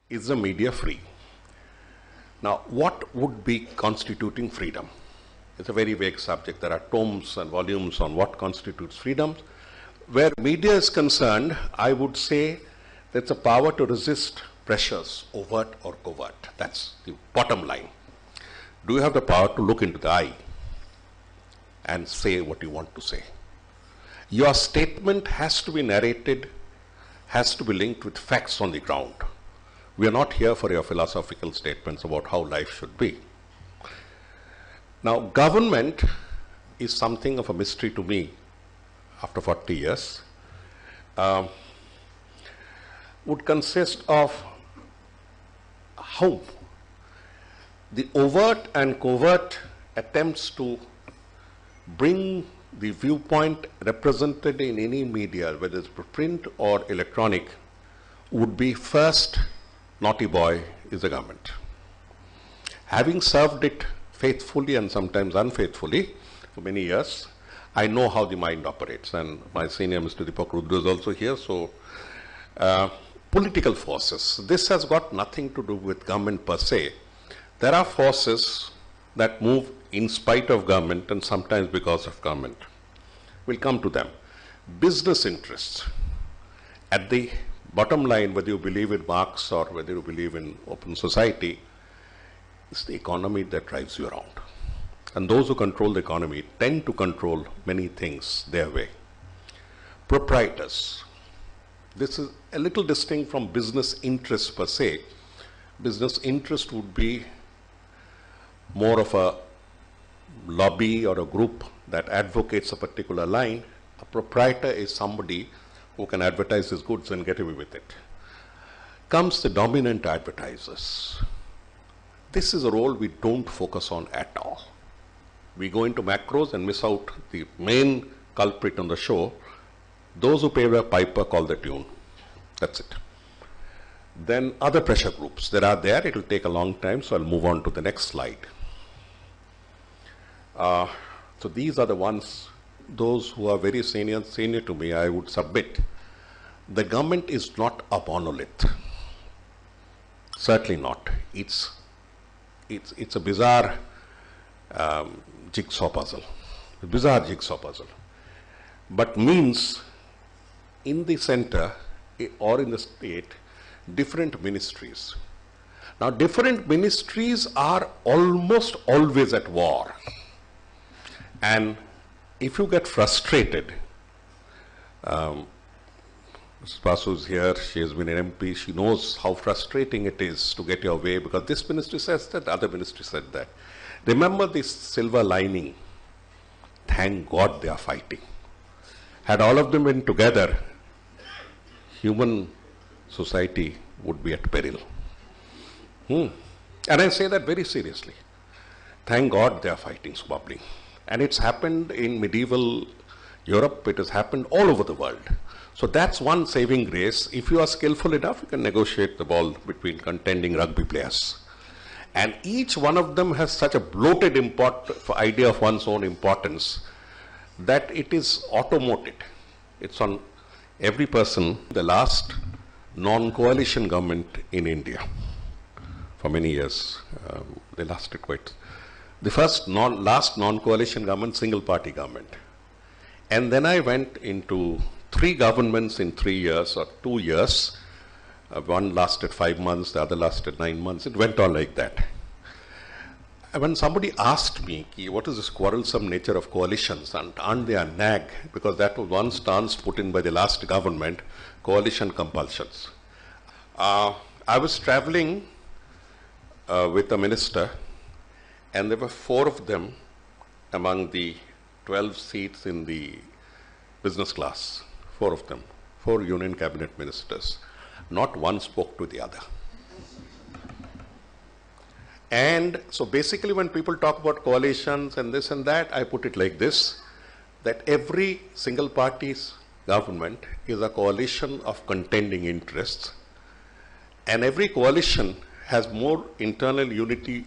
Is the media free? Now, what would be constituting freedom? It's a very vague subject. There are tomes and volumes on what constitutes freedom. Where media is concerned, I would say that's a power to resist pressures, overt or covert. That's the bottom line. Do you have the power to look into the eye and say what you want to say? Your statement has to be narrated, has to be linked with facts on the ground. We are not here for your philosophical statements about how life should be. Now, government is something of a mystery to me after 40 years. Would consist of how the overt and covert attempts to bring the viewpoint represented in any media, whether it's print or electronic, would be first, naughty boy is the government. Having served it faithfully and sometimes unfaithfully for many years, I know how the mind operates, and my senior Mr. Deepak Rudra is also here. So, political forces, this has got nothing to do with government per se. There are forces that move in spite of government and sometimes because of government. We'll come to them. Business interests. At the bottom line, whether you believe in Marx or whether you believe in open society, it's the economy that drives you around. And those who control the economy tend to control many things their way. Proprietors. This is a little distinct from business interests per se. Business interest would be more of a lobby or a group that advocates a particular line. A proprietor is somebody who can advertise his goods and get away with it. Comes the dominant advertisers. This is a role we don't focus on at all. We go into macros and miss out the main culprit on the show. Those who pay the piper call the tune. That's it. Then other pressure groups. There are there. It will take a long time, so I'll move on to the next slide. So these are the ones, those who are very senior to me, I would submit. The government is not a monolith. Certainly not. It's a bizarre jigsaw puzzle. A bizarre jigsaw puzzle. But means in the center or in the state, different ministries. Now, different ministries are almost always at war. And if you get frustrated, Mrs. Basu is here, she has been an MP, she knows how frustrating it is to get your way because this ministry says that, the other ministry said that. Remember this silver lining. Thank God they are fighting. Had all of them been together, human society would be at peril. And I say that very seriously. Thank God they are fighting, squabbling. And it's happened in medieval Europe, it has happened all over the world. So that's one saving grace. If you are skillful enough, you can negotiate the ball between contending rugby players. And each one of them has such a bloated idea of one's own importance that it is automated. It's on every person. The last non-coalition government in India for many years, they lasted quite. The last non-coalition government, single-party government. And then I went into 3 governments in 3 years or 2 years. One lasted 5 months, the other lasted 9 months. It went on like that. And when somebody asked me, what is this quarrelsome nature of coalitions and aren't they a nag? Because that was one stance put in by the last government, coalition compulsions. I was traveling with a minister, and there were 4 of them among the 12 seats in the business class. 4 of them, 4 union cabinet ministers. Not one spoke to the other. And so basically when people talk about coalitions and this and that, I put it like this, that every single party's government is a coalition of contending interests, and every coalition has more internal unity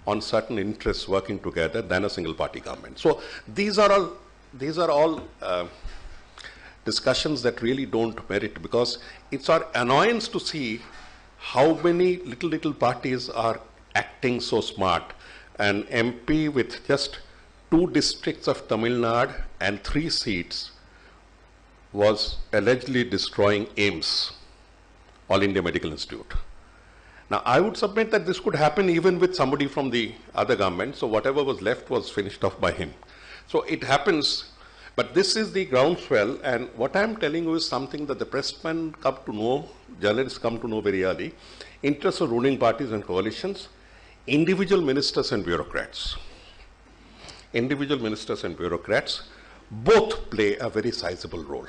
on certain interests working together than a single party government. So these are all discussions that really don't merit, because it's our annoyance to see how many little parties are acting so smart. An MP with just 2 districts of Tamil Nadu and 3 seats was allegedly destroying AIMS, All India Medical Institute. Now, I would submit that this could happen even with somebody from the other government, so whatever was left was finished off by him. So it happens, but this is the groundswell, and what I'm telling you is something that the pressmen come to know, journalists come to know very early. Interests of ruling parties and coalitions, individual ministers and bureaucrats. Individual ministers and bureaucrats both play a very sizable role.